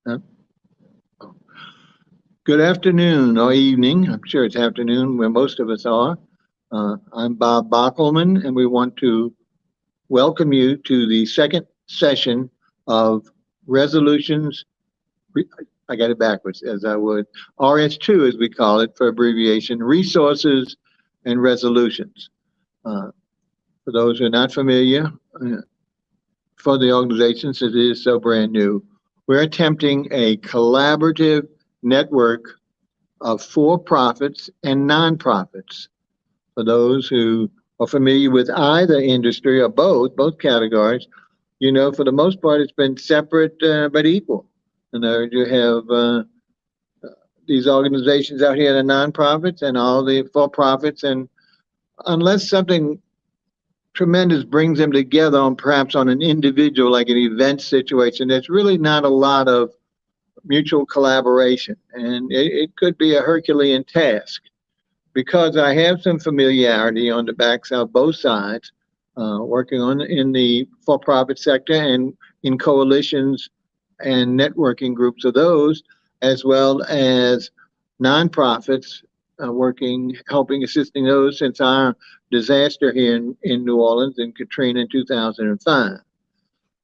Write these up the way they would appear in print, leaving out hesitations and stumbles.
Uh, Good afternoon or evening. I'm sure it's afternoon where most of us are. I'm Bob Bockelman, and we want to welcome you to the second session of resolutions. I got it backwards, as I would. RS2, as we call it for abbreviation, resources and resolutions. For those who are not familiar, for the organization, since it is so brand new, we're attempting a collaborative network of for-profits and nonprofits. For those who are familiar with either industry or both categories, you know, for the most part, it's been separate but equal. And you have these organizations out here, the nonprofits and all the for-profits, and unless something tremendous brings them together on perhaps on an individual, like an event situation, there's really not a lot of mutual collaboration, and it could be a Herculean task. Because I have some familiarity on the backside of both sides, working on in the for-profit sector and in coalitions and networking groups of those, as well as nonprofits, helping, assisting those since our disaster here in New Orleans in Katrina in 2005.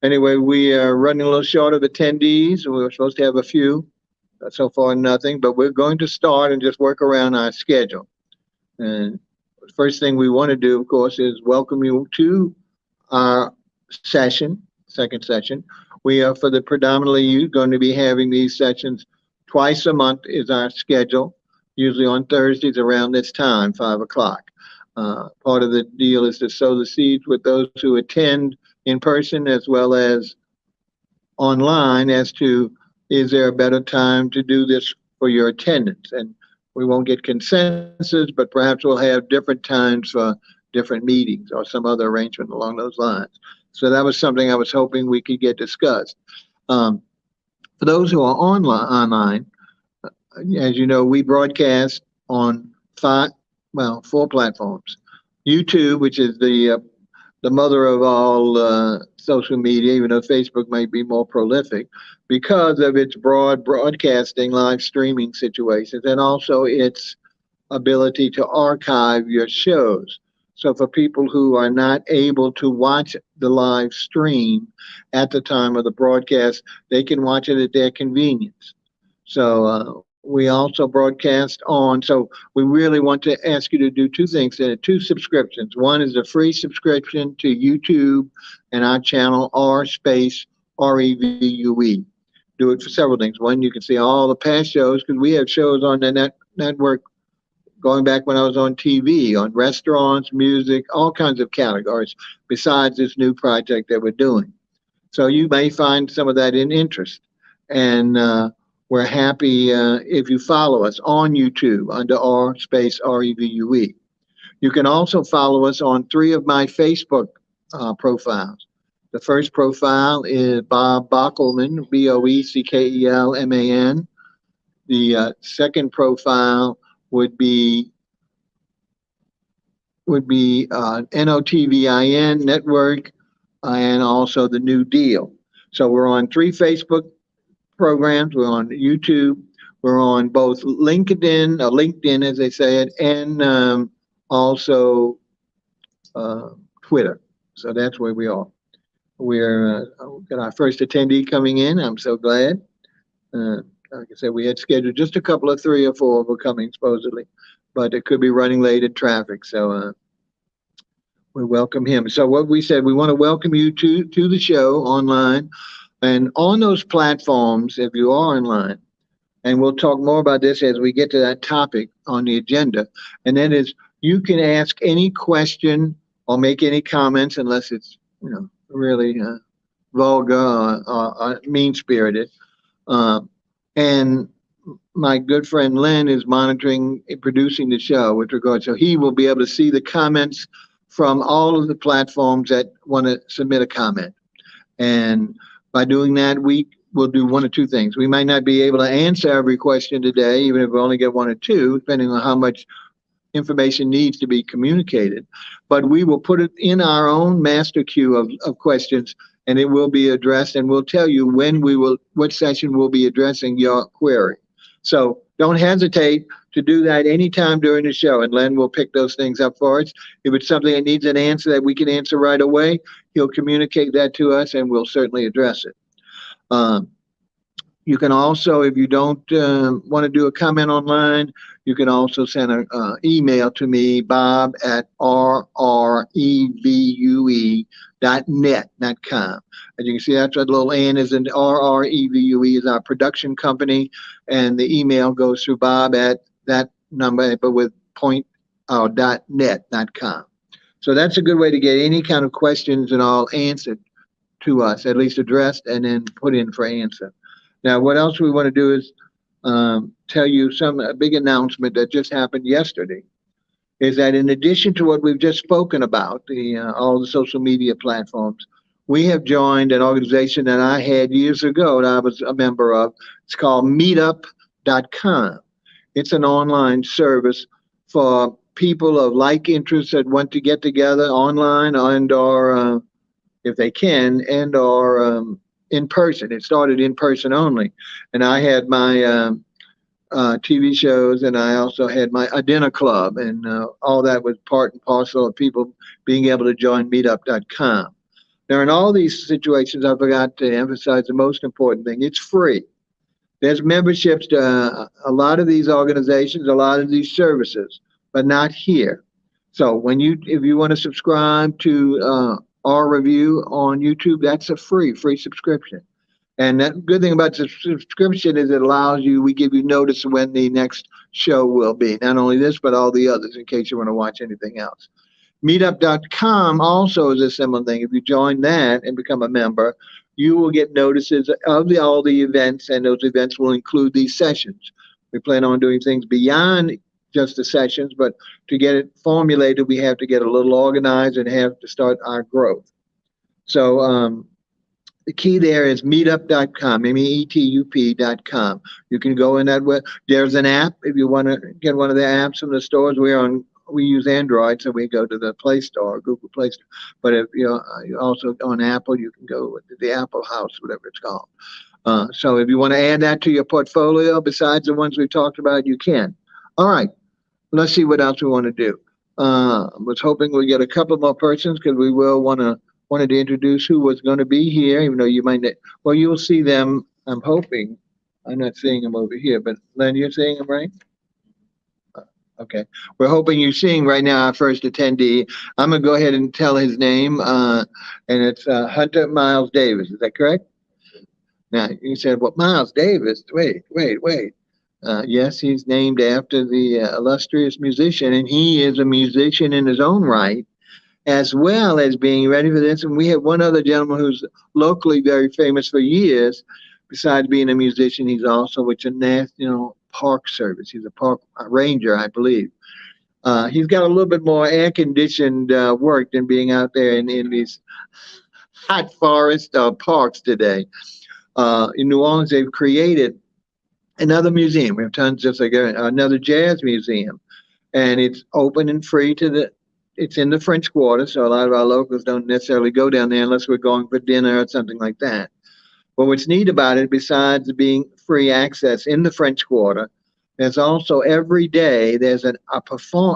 Anyway, we are running a little short of attendees. We were supposed to have a few. So far, nothing, but we're going to start and just work around our schedule. And the first thing we want to do, of course, is welcome you to our session, second session. We are, for the predominantly, going to be having these sessions twice a month is our schedule, usually on Thursdays around this time, 5 o'clock. Part of the deal is to sow the seeds with those who attend in person as well as online as to, is there a better time to do this for your attendance? And we won't get consensus, but perhaps we'll have different times for different meetings or some other arrangement along those lines. So that was something I was hoping we could get discussed. For those who are online, as you know, we broadcast on four platforms. YouTube, which is the mother of all social media, even though Facebook might be more prolific, because of its broad broadcasting, live streaming situations, and also its ability to archive your shows. So for people who are not able to watch the live stream at the time of the broadcast, they can watch it at their convenience. So we also broadcast on, so we really want to ask you to do two things, two subscriptions. One is a free subscription to YouTube and our channel, REVUE. Do it for several things. One, you can see all the past shows, because we have shows on the network going back when I was on TV, on restaurants, music, all kinds of categories, besides this new project that we're doing. So you may find some of that in interest. And we're happy if you follow us on YouTube under REVUE. You can also follow us on 3 of my Facebook profiles. The first profile is Bob Bockelman, BOECKELMAN. The second profile would be NOTVIN Network, and also the New Deal. So we're on 3 Facebook programs. We're on YouTube. We're on both LinkedIn, as they say it, and also Twitter. So that's where we are. We're got our first attendee coming in. I'm so glad. Like I said, we had scheduled just a couple of 3 or 4 were coming supposedly, but it could be running late in traffic. So we welcome him. So what we said, we want to welcome you to the show online, and on those platforms, if you are online, and we'll talk more about this as we get to that topic on the agenda, and that is you can ask any question or make any comments, unless it's really vulgar or mean-spirited. And my good friend Len is monitoring and producing the show with regard, so he will be able to see the comments from all of the platforms that want to submit a comment. And by doing that, we will do 1 or 2 things. We might not be able to answer every question today, even if we only get 1 or 2, depending on how much information needs to be communicated. But we will put it in our own master queue of questions and it will be addressed, and we'll tell you what session we'll be addressing your query. So don't hesitate to do that anytime during the show, and Len will pick those things up for us. If it's something that needs an answer that we can answer right away, he'll communicate that to us, and we'll certainly address it. You can also, if you don't want to do a comment online, you can also send an email to me, bob@rrevue.net.com. As you can see, that's what little N is in RREVUE is our production company, and the email goes through Bob at that number, but with .net.com. So that's a good way to get any kind of questions and all answered to us, at least addressed, and then put in for answer. Now, what else we want to do is tell you a big announcement that just happened yesterday, is that in addition to what we've just spoken about, all the social media platforms, we have joined an organization that I had years ago that I was a member of. It's called MEETUP.com. It's an online service for people of like interests that want to get together online or if they can, and or in person. It started in person only, and I had my TV shows, and I also had a dinner club, and all that was part and parcel of people being able to join meetup.com. Now, in all these situations, I forgot to emphasize the most important thing. It's free. There's memberships to a lot of these organizations, a lot of these services, but not here. So if you want to subscribe to our review on YouTube, that's a free subscription. And that good thing about the subscription is we give you notice when the next show will be. Not only this, but all the others, in case you want to watch anything else. Meetup.com also is a similar thing. If you join that and become a member, you will get notices of all the events, and those events will include these sessions. We plan on doing things beyond just the sessions, but to get it formulated, we have to get a little organized and have to start our growth. So the key there is meetup.com, MEETUP.com. You can go in that way. There's an app if you want to get one of the apps from the stores. We use Android, so we go to the Play Store, Google Play Store. But if you're also on Apple, you can go to the Apple House, whatever it's called. So if you want to add that to your portfolio, besides the ones we talked about, you can. All right, let's see what else we want to do. Was hoping we'll get a couple more persons, because we will wanted to introduce who was going to be here, even though you might not. Well, you'll see them, I'm hoping. I'm not seeing them over here, but Len, you're seeing them, right? Okay. We're hoping you're seeing right now our first attendee. I'm going to go ahead and tell his name, and it's Hunter Miles Davis. Is that correct? Now, you said, well, Miles Davis, wait. Yes, he's named after the illustrious musician, and he is a musician in his own right, as well as being ready for this. And we have one other gentleman who's locally very famous for years. Besides being a musician, he's also with the National Park Service. He's a park ranger, I believe. He's got a little bit more air-conditioned work than being out there in these hot forest parks today. In New Orleans, they've created another museum. We have tons, just like another jazz museum, and it's open and free it's in the French Quarter, so a lot of our locals don't necessarily go down there unless we're going for dinner or something like that. But what's neat about it, besides being free access in the French Quarter, there's also every day there's a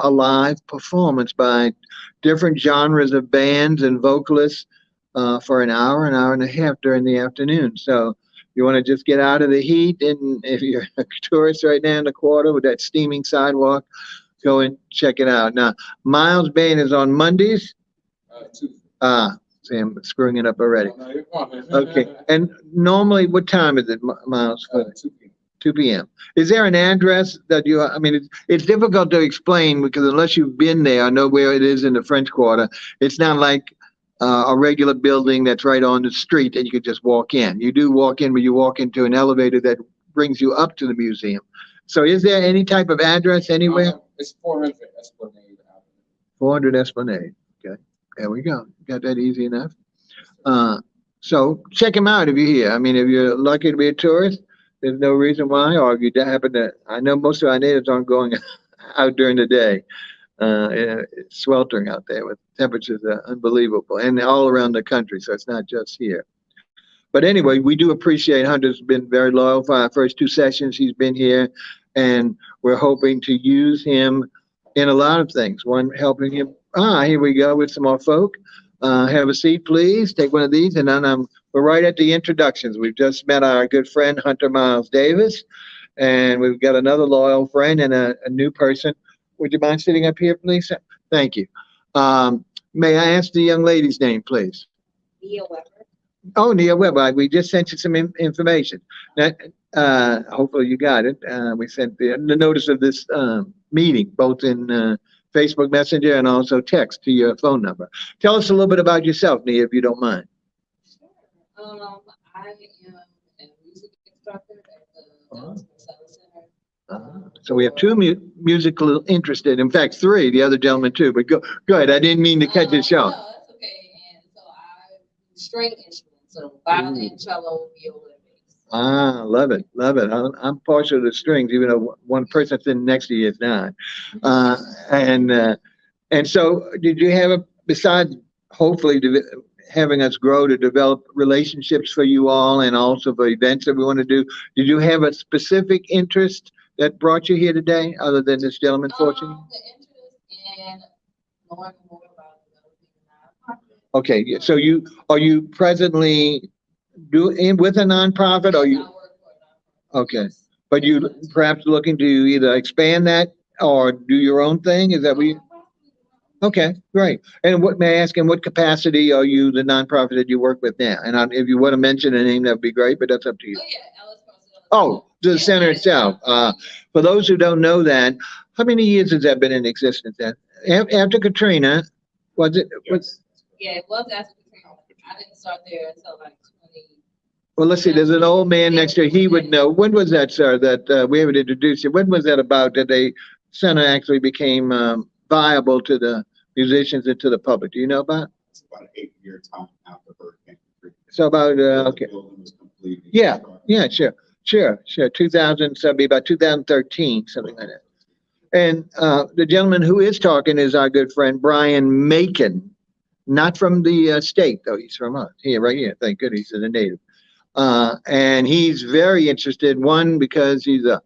live performance by different genres of bands and vocalists for an hour and a half during the afternoon. So you want to just get out of the heat, and if you're a tourist right now in the quarter with that steaming sidewalk, go and check it out. Now, Miles' band is on Mondays. See, I'm screwing it up already. Okay. And normally, what time is it, Miles? 2 p.m. Is there an address that it's difficult to explain, because unless you've been there or know where it is in the French Quarter, it's not like a regular building that's right on the street and you could just walk in. You do walk in, but you walk into an elevator that brings you up to the museum. So is there any type of address anywhere? It's 400 Esplanade. 400 Esplanade. Okay. There we go. Got that easy enough. So check him out if you're here. If you're lucky to be a tourist, there's no reason why. Or if you happen to, I know most of our natives aren't going out during the day. It's sweltering out there with temperatures unbelievable and all around the country. So it's not just here. But anyway, we do appreciate Hunter's been very loyal for our first two sessions. He's been here, and we're hoping to use him in a lot of things. One, helping him. Here we go with some more folk. Have a seat, please. Take one of these, and then we're right at the introductions. We've just met our good friend Hunter Miles Davis, and we've got another loyal friend and a new person. Would you mind sitting up here, please? Thank you. May I ask the young lady's name, please? Nia Weber. Oh, Nia Weber. We just sent you some information. Hopefully you got it. We sent the notice of this meeting, both in Facebook Messenger and also text to your phone number. Tell us a little bit about yourself, Nia, if you don't mind. Sure. I am a music instructor at the Dallas Center. So we have two musical interested, in fact, three, the other gentleman too, but go ahead. I didn't mean to cut you short. No, that's okay. And so I do string instruments, so violin, cello, viola, and bass. Love it, love it. I'm partial to strings, even though one person sitting next to you is not. And so, did you have besides hopefully having us grow to develop relationships for you all, and also for events that we want to do? Did you have a specific interest that brought you here today, other than this gentleman fortune? The interest in knowing more about developing a nonprofit. Okay, so are you presently with a nonprofit, or you? I work for a nonprofit. Okay, but you perhaps looking to either expand that or do your own thing? Is that what you? Okay, great. And what may I ask, in what capacity are you the nonprofit that you work with now? And if you want to mention a name, that'd be great, but that's up to you. Oh, yeah, Alice Marcel. Oh, the center itself. For those who don't know that, how many years has that been in existence then? After Katrina, was it? Yeah, it was after Katrina. I didn't start there until like 20. Well, let's see, there's an old man next to you. He would know. When was that, sir, that we haven't introduced you? When was that about that the center actually became viable to the musicians and to the public? Do you know about? It's about an 8-year time after Hurricane Katrina. So about, okay. The building was completed. Yeah, sure. 2000, so it'd be about 2013, something like that. And the gentleman who is talking is our good friend Brian Macon, not from the state, though. He's from us, here, right here. Thank goodness he's a native. And he's very interested, one, because he's a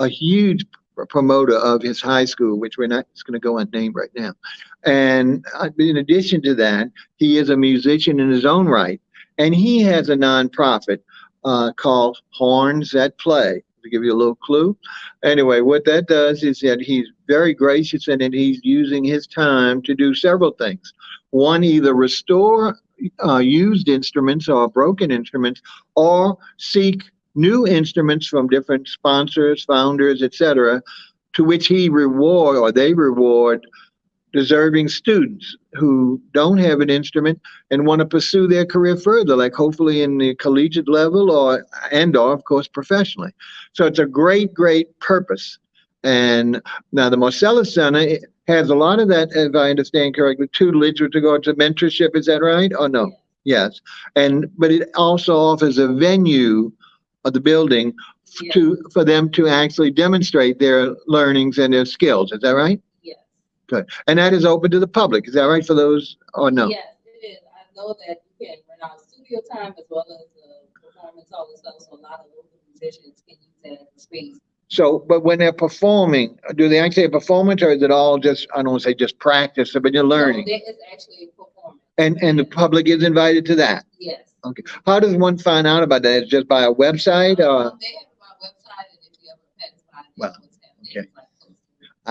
huge promoter of his high school, which we're not just going to go unnamed right now. And in addition to that, he is a musician in his own right. And he has a nonprofit called Horns That Play, to give you a little clue. Anyway, what that does is that he's very gracious and that he's using his time to do several things. One, either restore used instruments or broken instruments, or seek new instruments from different sponsors, founders, etc., to which they reward deserving students who don't have an instrument and want to pursue their career further, like hopefully in the collegiate level or of course professionally. So it's a great purpose. And now the Marcellus Center has a lot of that, if I understand correctly, tutelage with regard to mentorship. Is that right or no? Yes. But it also offers a venue of the building for them to actually demonstrate their learnings and their skills. Is that right? Yes. Good. And that is open to the public. Is that right for those or no? Yes, it is. I know that you can rent out studio time as well as performance, all this stuff. So a lot of local musicians can use that as a space. So, but when they're performing, do they actually have performance, or is it all just, I don't want to say just practice, but you're learning? No, there is actually a performance. And the public is invited to that? Yes. Okay. How does one find out about that? Is it just by a website or? They have my website, and if you ever pass by, Well,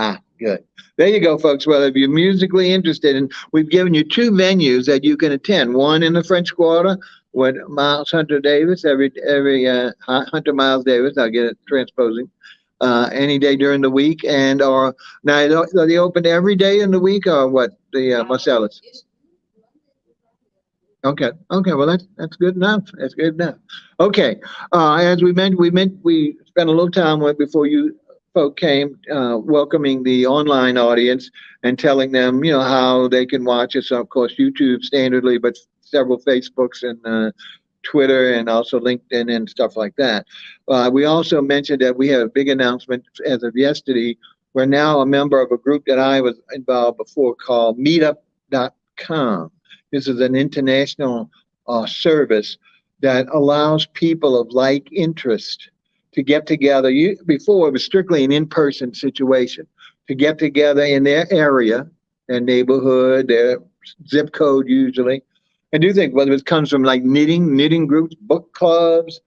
okay. Good. There you go, folks. Well, if you're musically interested, and we've given you two venues that you can attend. One in the French Quarter with Hunter Davis, every Hunter Miles Davis. I'll get it transposing. Any day during the week, now are they open every day in the week, or what? The Marcellus. Okay. Well, that's good enough. That's good enough. Okay. As we mentioned, we spent a little time before you folk came, welcoming the online audience and telling them, how they can watch us. Of course, YouTube standardly, but several Facebooks and Twitter and also LinkedIn and stuff like that. We also mentioned that we had a big announcement as of yesterday we're now a member of a group that I was involved before called MEETUP.com. This is an international service that allows people of like interest to get together. Before, it was strictly an in-person situation, to get together in their area, their neighborhood, their zip code usually, and do things, whether it comes from like knitting groups, book clubs,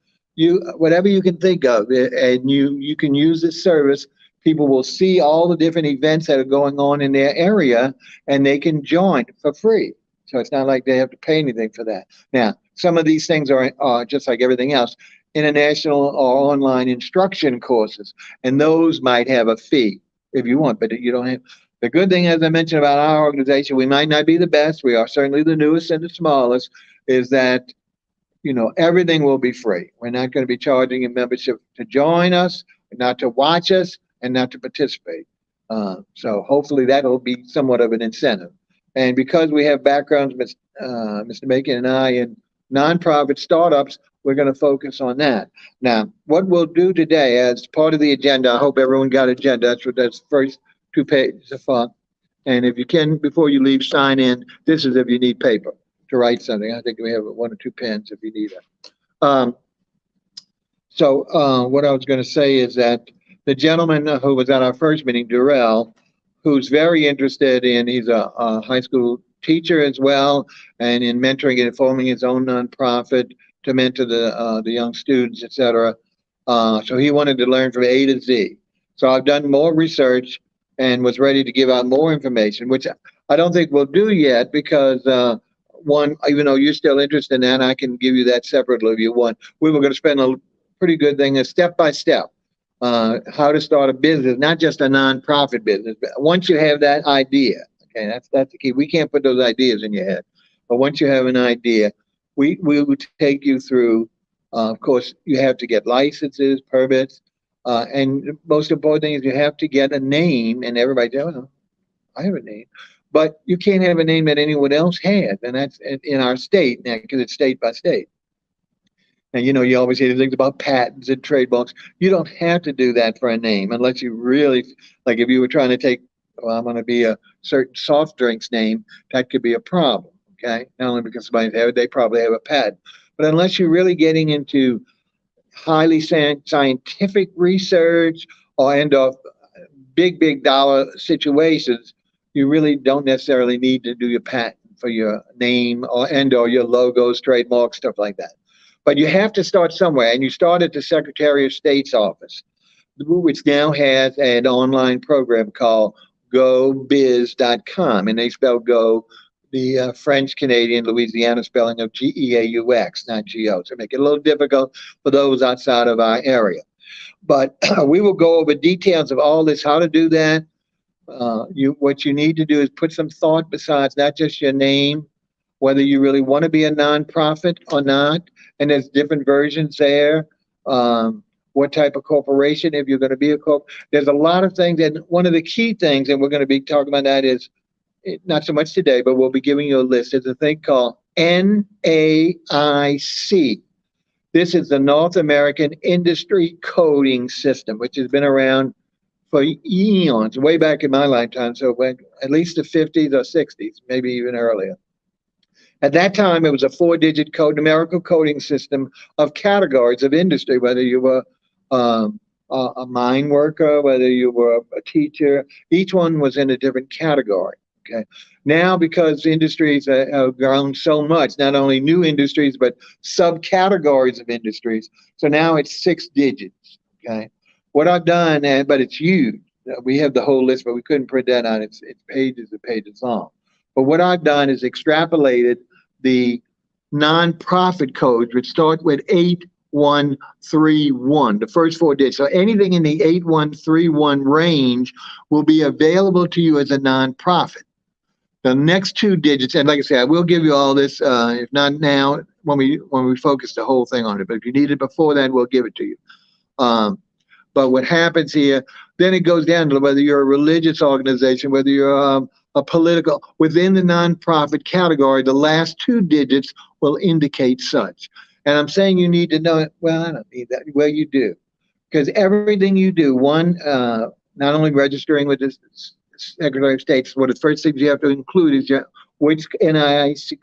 whatever you can think of, and you can use this service. People will see all the different events that are going on in their area, and they can join for free. So it's not like they have to pay anything for that. Now, some of these things are just like everything else, international or online instruction courses, and those might have a fee if you want, but you don't have. The good thing, as I mentioned about our organization, we might not be the best. We are certainly the newest and the smallest, is that, everything will be free. We're not going to be charging a membership to join us, not to watch us, and not to participate. So hopefully that will be somewhat of an incentive. And because we have backgrounds, Mr. Macon and I, in nonprofit startups, we're going to focus on that. Now, what we'll do today as part of the agenda, I hope everyone got an agenda. That's what that's first 2 pages of font. And if you can, before you leave, sign in. This is if you need paper to write something. I think we have 1 or 2 pens if you need it. So what I was going to say is that the gentleman who was at our first meeting, Durrell, who's very interested he's a high school teacher as well, and in mentoring and forming his own nonprofit to mentor the young students, etc. So he wanted to learn from A to Z. So I've done more research and was ready to give out more information, which I don't think we'll do yet because one, even though you're still interested in that, I can give you that separately if you want. We were going to spend a pretty good thing, a step by step. How to start a business, not just a nonprofit business. But once you have that idea, okay, that's the key. We can't put those ideas in your head, but once you have an idea, we will take you through. Of course, you have to get licenses, permits, and the most important thing is you have to get a name. And everybody says, "Oh, I have a name," but you can't have a name that anyone else has, and that's in our state now because it's state by state. And you always hear things about patents and trademarks. You don't have to do that for a name unless you really, like if you were trying to take, well, I'm going to be a certain soft drinks name, that could be a problem, okay? Not only because they probably have a patent, but unless you're really getting into highly scientific research and big dollar situations, you really don't necessarily need to do your patent for your name or your logos, trademarks, stuff like that. But you have to start somewhere, and you start at the Secretary of State's office, which now has an online program called GoBiz.com, and they spell Go, the French-Canadian, Louisiana spelling of G-E-A-U-X, not G-O, so make it a little difficult for those outside of our area. But we will go over details of all this, how to do that. What you need to do is put some thought besides not just your name, whether you really want to be a nonprofit or not. And there's different versions there. What type of corporation, if you're going to be a corp. There's a lot of things. And one of the key things, and we're going to be talking about that is, not so much today, but we'll be giving you a list. There's a thing called NAIC. This is the North American Industry Coding System, which has been around for eons, way back in my lifetime. So at least the 50s or 60s, maybe even earlier. At that time, it was a 4-digit code, numerical coding system of categories of industry, whether you were a mine worker, whether you were a teacher. Each one was in a different category. Okay. Now, because industries have grown so much, not only new industries, but subcategories of industries. So now it's 6 digits. Okay. What I've done, but it's huge. We have the whole list, but we couldn't print that out. It's pages and pages long. But what I've done is extrapolated the nonprofit codes, which start with 8131, the first 4 digits. So anything in the 8131 range will be available to you as a nonprofit. The next 2 digits, and like I said, I will give you all this, if not now, when we focus the whole thing on it. But if you need it before then, we'll give it to you. But what happens here, then it goes down to whether you're a religious organization, whether you're a political, within the nonprofit category, the last 2 digits will indicate such. And I'm saying you need to know it. Well, I don't need that. Well, you do. Because everything you do, one, not only registering with the Secretary of State, one of the first things you have to include is which NAIC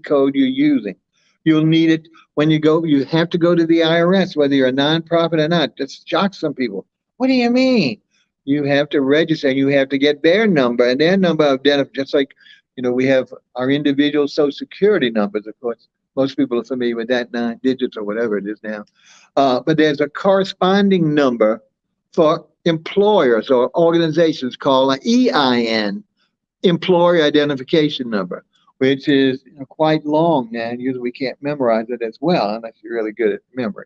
code you're using. You'll need it when you go. You have to go to the IRS, whether you're a nonprofit or not. That shocks some people. What do you mean? You have to register. You have to get their number and their number of identification. Just like, we have our individual Social Security numbers. Of course, most people are familiar with that, 9 digits or whatever it is now. But there's a corresponding number for employers or organizations called an EIN, Employer Identification Number, which is quite long now, and usually we can't memorize it as well unless you're really good at memory.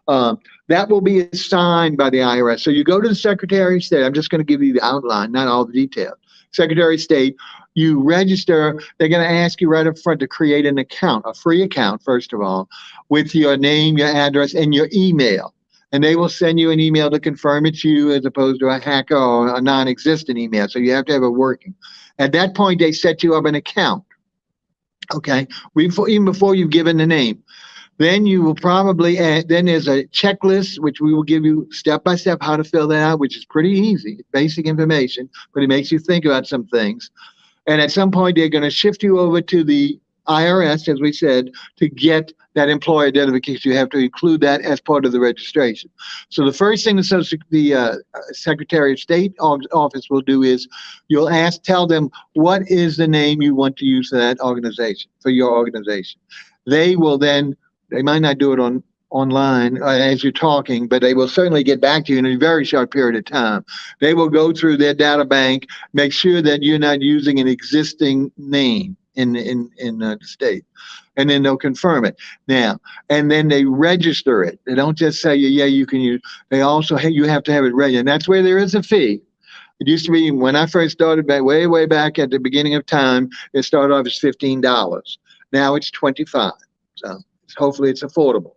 That will be assigned by the IRS. So you go to the Secretary of State. I'm just going to give you the outline, not all the details. Secretary of State, you register. They're going to ask you right up front to create an account, a free account, first of all, with your name, your address, and your email. And they will send you an email to confirm it's you as opposed to a hacker or a non-existent email. So you have to have it working. At that point, they set you up an account. Okay, even before you've given the name. Then you will probably add, then there's a checklist, which we will give you step-by-step how to fill that out, which is pretty easy. It's basic information, but it makes you think about some things. And at some point, they're going to shift you over to the IRS, as we said, to get that employer identification. You have to include that as part of the registration. So the first thing the Secretary of State office will do is you'll tell them what is the name you want to use for that organization, for your organization. They will then, they might not do it online as you're talking, but they will certainly get back to you in a very short period of time. They will go through their data bank, make sure that you're not using an existing name in the state, and then they'll confirm it. Now, and then they register it. They don't just say, yeah, you can use. They also you have to have it ready, and that's where there is a fee. It used to be when I first started back way back at the beginning of time. It started off as $15. Now it's $25. So hopefully it's affordable,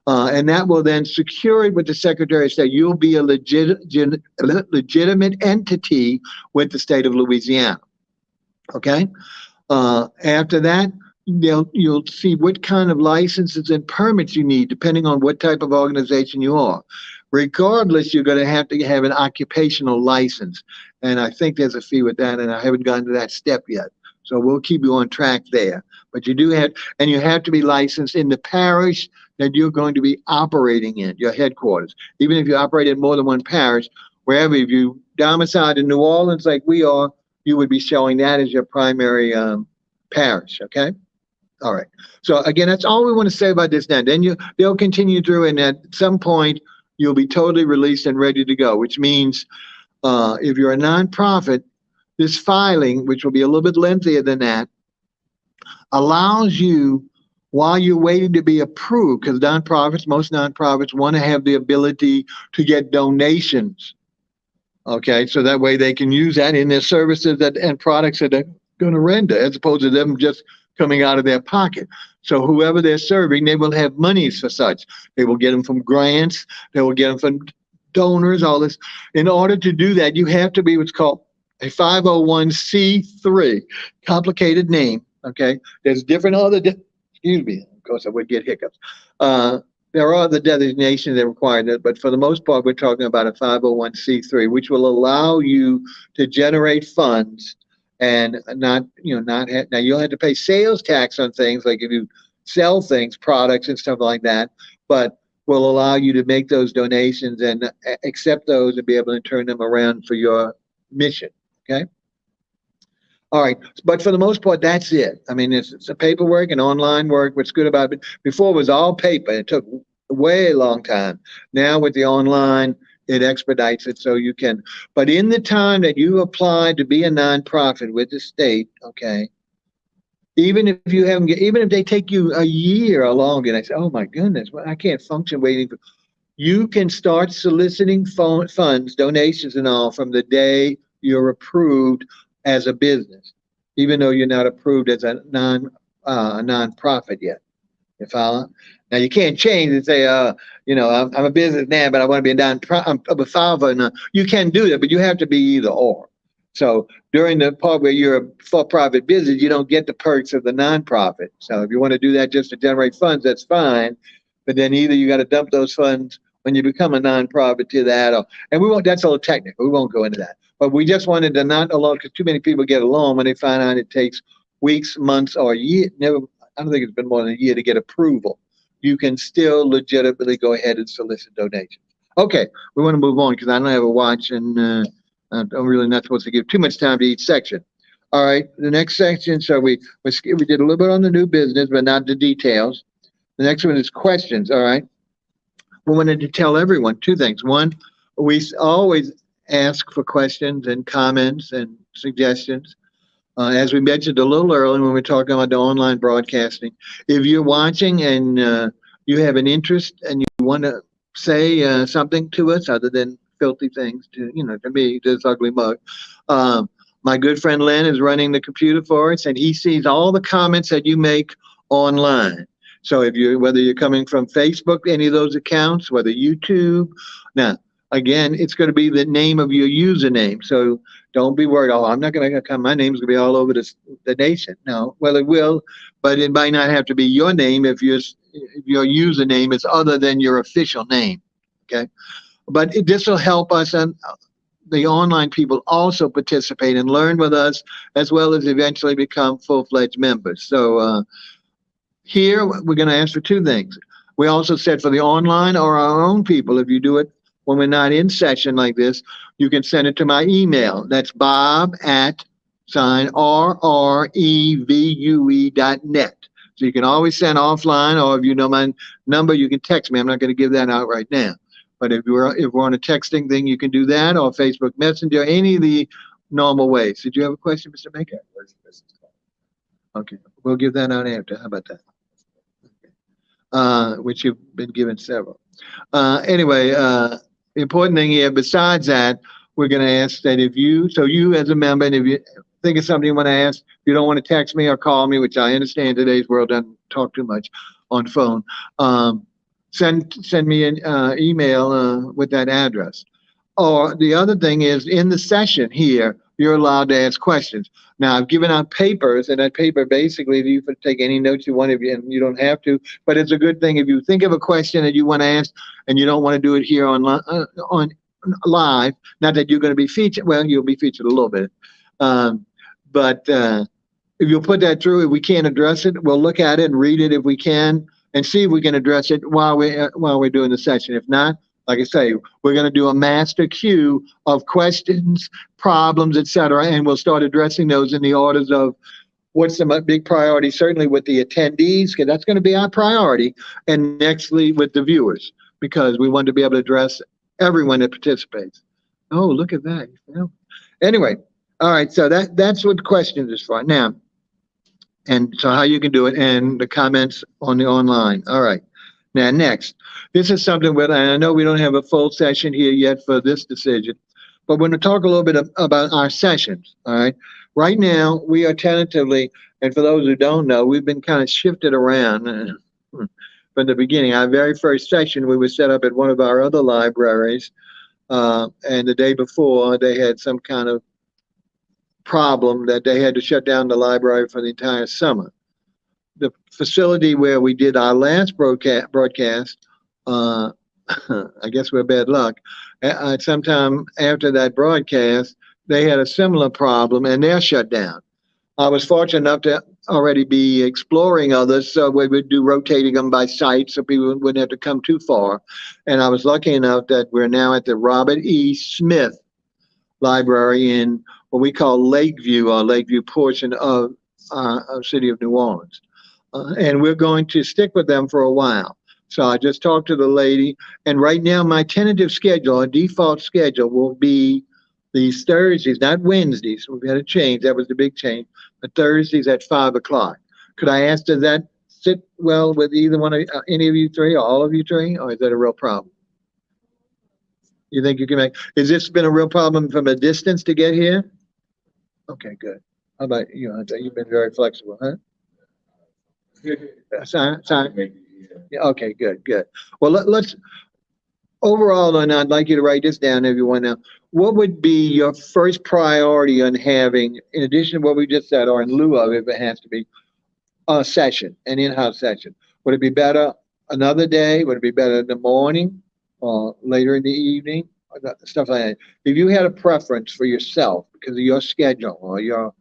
and that will then secure it with the Secretary of State. You'll be a legitimate entity with the state of Louisiana. Okay. After that, you'll see what kind of licenses and permits you need, depending on what type of organization you are. Regardless, you're going to have an occupational license, and I think there's a fee with that, and I haven't gotten to that step yet. So we'll keep you on track there. But you do have, and you have to be licensed in the parish that you're going to be operating in, your headquarters. Even if you operate in more than one parish, wherever, if you domiciled in New Orleans like we are, you would be showing that as your primary parish, okay? All right. So again, that's all we want to say about this now. Then they'll continue through, and at some point, you'll be totally released and ready to go, which means if you're a nonprofit, this filing, which will be a little bit lengthier than that, allows you, while you're waiting to be approved, because most nonprofits want to have the ability to get donations. Okay, so that way they can use that in their services and products that they're going to render, as opposed to them just coming out of their pocket. So whoever they're serving, they will have monies for such. They will get them from grants. They will get them from donors, all this. In order to do that, you have to be what's called a 501c3, complicated name. Okay, there's different excuse me, of course I would get hiccups. There are other designations that require that, but for the most part, we're talking about a 501c3, which will allow you to generate funds and now you'll have to pay sales tax on things, like if you sell things, products and stuff like that, but will allow you to make those donations and accept those and be able to turn them around for your mission. Okay. All right, but for the most part, that's it. I mean, it's a paperwork and online work. What's good about it, before it was all paper. It took a way long time. Now with the online, it expedites it so you can. But in the time that you apply to be a nonprofit with the state, okay, even if they take you a year or longer, and I say, oh my goodness, well, I can't function waiting for. You can start soliciting funds, donations, and all from the day you're approved as a business, even though you're not approved as a nonprofit yet. You follow? Now you can't change and say, I'm a businessman, but I want to be a nonprofit. You can do that, but you have to be either or. So during the part where you're a for-profit business, you don't get the perks of the nonprofit. So if you want to do that just to generate funds, that's fine. But then either you got to dump those funds when you become a nonprofit to that, and we won't, that's a little technical. We won't go into that. But we just wanted to not allow, because too many people get a loan when they find out it takes weeks, months, or a year. Never, I don't think it's been more than a year to get approval. You can still legitimately go ahead and solicit donations. Okay, we want to move on because I don't have a watch, and I'm really not supposed to give too much time to each section. All right, the next section. So we did a little bit on the new business, but not the details. The next one is questions. All right, we wanted to tell everyone two things. One, we always ask for questions and comments and suggestions. As we mentioned a little earlier when we were talking about the online broadcasting, if you're watching and you have an interest and you want to say something to us other than filthy things to me, this ugly mug. My good friend Len is running the computer for us, and he sees all the comments that you make online. So whether you're coming from Facebook, any of those accounts, whether YouTube, now again, it's going to be the name of your username. So don't be worried. Oh, I'm not going to come. My name's going to be all over the nation. No, well, it will, but it might not have to be your name if your username is other than your official name. Okay, but this will help us and the online people also participate and learn with us, as well as eventually become full-fledged members. So here we're going to ask for two things. We also said for the online or our own people, if you do it when we're not in session like this, you can send it to my email. That's bob@rrevue.net. So you can always send offline, or if you know my number, you can text me. I'm not going to give that out right now. But if we're on a texting thing, you can do that, or Facebook Messenger, any of the normal ways. Did you have a question, Mr. Maker? Okay, we'll give that out after. How about that? Okay. Which you've been given several. Anyway, the important thing here, besides that, we're going to ask that you as a member, and if you think of something you want to ask, if you don't want to text me or call me, which I understand today's world doesn't talk too much on phone, send me an email with that address. Or the other thing is, in the session here, you're allowed to ask questions. Now, I've given out papers, and that paper basically, you can take any notes you want, and you don't have to, but it's a good thing if you think of a question that you want to ask and you don't want to do it here on live, not that you're going to be featured. Well, you'll be featured a little bit. But if you'll put that through, if we can't address it, we'll look at it and read it if we can, and see if we can address it while we're doing the session. If not, like I say, we're going to do a master queue of questions, problems, etc., and we'll start addressing those in the orders of what's the big priority, certainly with the attendees, because that's going to be our priority, and nextly with the viewers, because we want to be able to address everyone that participates. Oh, look at that. Anyway, all right, so that's what questions is for. Now, and so how you can do it, and the comments on the online. All right. Now, next, this is something and I know we don't have a full session here yet for this decision, but we're going to talk a little bit about our sessions, all right? Right now, we are tentatively, and for those who don't know, we've been kind of shifted around from the beginning. Our very first session, we were set up at one of our other libraries, and the day before, they had some kind of problem that they had to shut down the library for the entire summer. The facility where we did our last broadcast, I guess we're bad luck. Sometime after that broadcast, they had a similar problem and they're shut down. I was fortunate enough to already be exploring others, so we would do rotating them by site so people wouldn't have to come too far. And I was lucky enough that we're now at the Robert E. Smith Library in what we call Lakeview, or Lakeview portion of our city of New Orleans. And we're going to stick with them for a while. So I just talked to the lady, and right now my tentative schedule, our default schedule, will be these Thursdays, not Wednesdays. We've had a change. That was the big change. But Thursdays at 5 o'clock. Could I ask, does that sit well with either one of any of you three, or all of you three, or is that a real problem? You think you can make? Has this been a real problem from a distance to get here? Okay, good. How about you, Hunter? You've been very flexible, huh? Sorry. Yeah, okay, good. Well, let's overall, and I'd like you to write this down, everyone. Now, what would be your first priority on having, in addition to what we just said, or in lieu of, if it has to be, a session, an in-house session? Would it be better another day? Would it be better in the morning later in the evening, or stuff like that. If you had a preference for yourself because of your schedule or your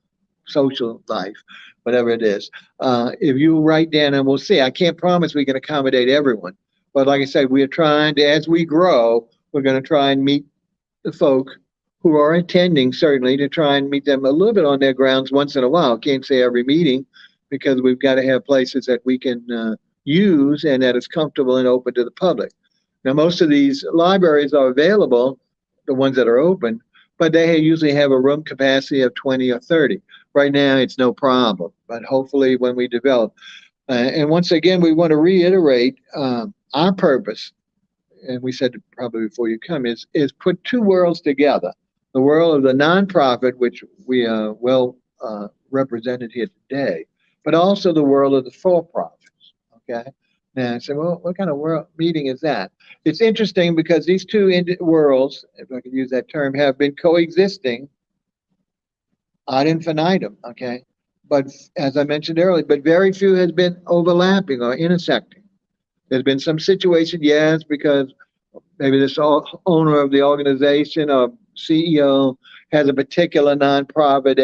social life, whatever it is, if you write down, and we'll see, I can't promise we can accommodate everyone, but like I said, we are trying to, as we grow, we're going to try and meet the folk who are attending, certainly, to try and meet them a little bit on their grounds once in a while. Can't say every meeting because we've got to have places that we can use and that is comfortable and open to the public. Now, most of these libraries are available, the ones that are open, but they usually have a room capacity of 20 or 30. Right now, it's no problem, but hopefully when we develop. And once again, we want to reiterate our purpose, and we said probably before you come, is put two worlds together. The world of the nonprofit, which we are well represented here today, but also the world of the for-profits, okay? Now, I said, well, what kind of world meeting is that? It's interesting because these two worlds, if I can use that term, have been coexisting ad infinitum, okay? But as I mentioned earlier, but very few has been overlapping or intersecting. There's been some situation, yes, because maybe this owner of the organization or CEO has a particular nonprofit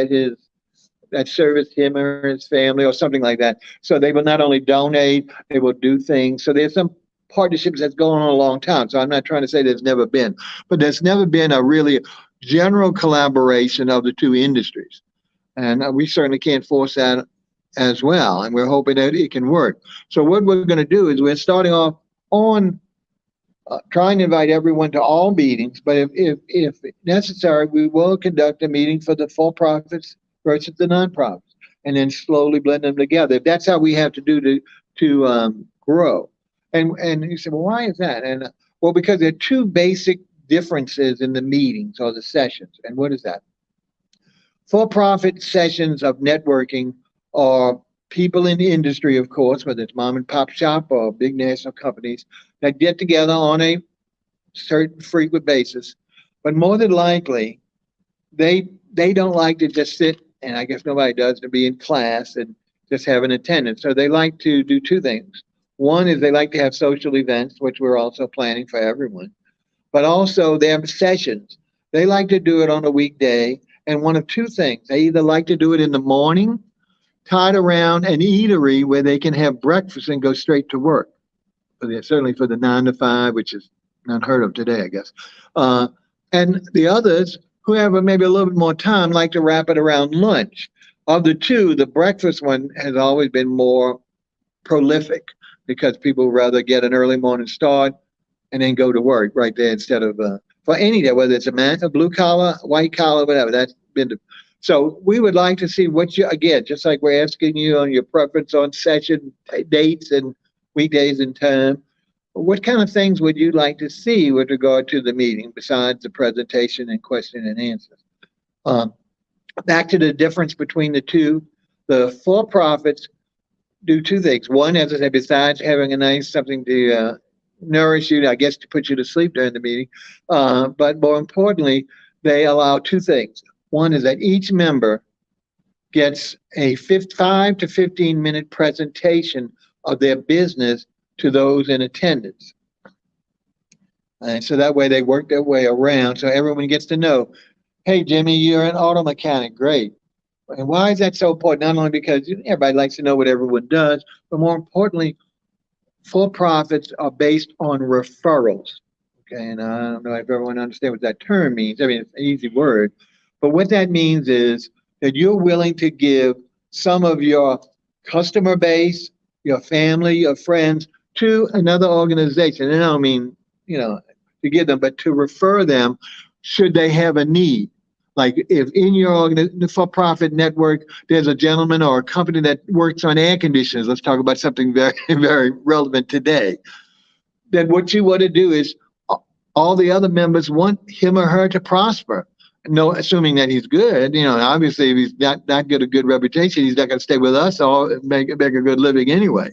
that serviced him or his family or something like that. So they will not only donate, they will do things. So there's some partnerships that's going on a long time. So I'm not trying to say there's never been, but there's never been a really general collaboration of the two industries. And we certainly can't force that as well. And we're hoping that it can work. So what we're going to do is we're starting off on trying to invite everyone to all meetings, but if necessary, we will conduct a meeting for the for-profits versus the nonprofits, and then slowly blend them together. That's how we have to do to grow. And you say, well, why is that? And well, because there are two basic differences in the meetings or the sessions. And what is that? For-profit sessions of networking are people in the industry, of course, whether it's mom and pop shop or big national companies that get together on a certain frequent basis. But more than likely, they don't like to just sit, and I guess nobody does, to be in class and just have an attendance. So they like to do two things. One is they like to have social events, which we're also planning for everyone. But also they have sessions. They like to do it on a weekday. And one of two things. They either like to do it in the morning, tied around an eatery where they can have breakfast and go straight to work. Certainly for the 9 to 5, which is unheard of today, I guess. And the others who have maybe a little bit more time like to wrap it around lunch. Of the two, the breakfast one has always been more prolific because people rather get an early morning start and then go to work right there instead of for any day, whether it's a blue collar, white collar, whatever. That's been so we would like to see what you, again, just like we're asking you on your preference on session dates and weekdays and time, what kind of things would you like to see with regard to the meeting besides the presentation and question and answers? Back to the difference between the two, the for-profits do two things. One, as I said, besides having a nice something to nourish you, I guess to put you to sleep during the meeting, but more importantly, they allow two things. One is that each member gets a 5 to 15 minute presentation of their business to those in attendance. And so that way they work their way around so everyone gets to know, hey, Jimmy, you're an auto mechanic. Great. And why is that so important? Not only because everybody likes to know what everyone does, but more importantly, for-profits are based on referrals. Okay, and I don't know if everyone understands what that term means. I mean, it's an easy word. But what that means is that you're willing to give some of your customer base, your family, your friends to another organization. And I don't mean, to give them, but to refer them should they have a need. Like if in your for-profit network, there's a gentleman or a company that works on air conditioners, let's talk about something very, very relevant today, then what you want to do is all the other members want him or her to prosper. No, assuming that he's good, obviously if he's not got a good reputation, he's not going to stay with us or make a good living anyway.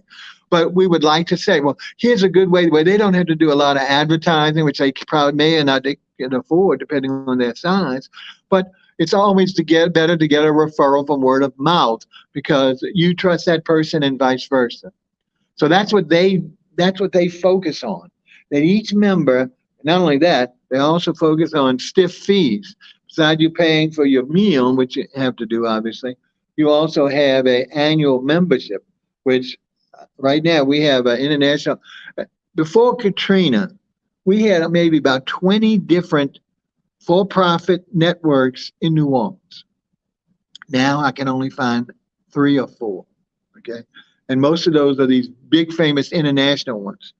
But we would like to say, well, here's a good way where they don't have to do a lot of advertising, which they probably may or not can afford depending on their size. But it's always better to get a referral from word of mouth because you trust that person and vice versa. So that's what they focus on. that each member, not only that, they also focus on stiff fees. Besides you paying for your meal, which you have to do, obviously, you also have an annual membership, which right now we have an international. Before Katrina, we had maybe about 20 different for-profit networks in New Orleans. Now I can only find 3 or 4, okay? And most of those are these big famous international ones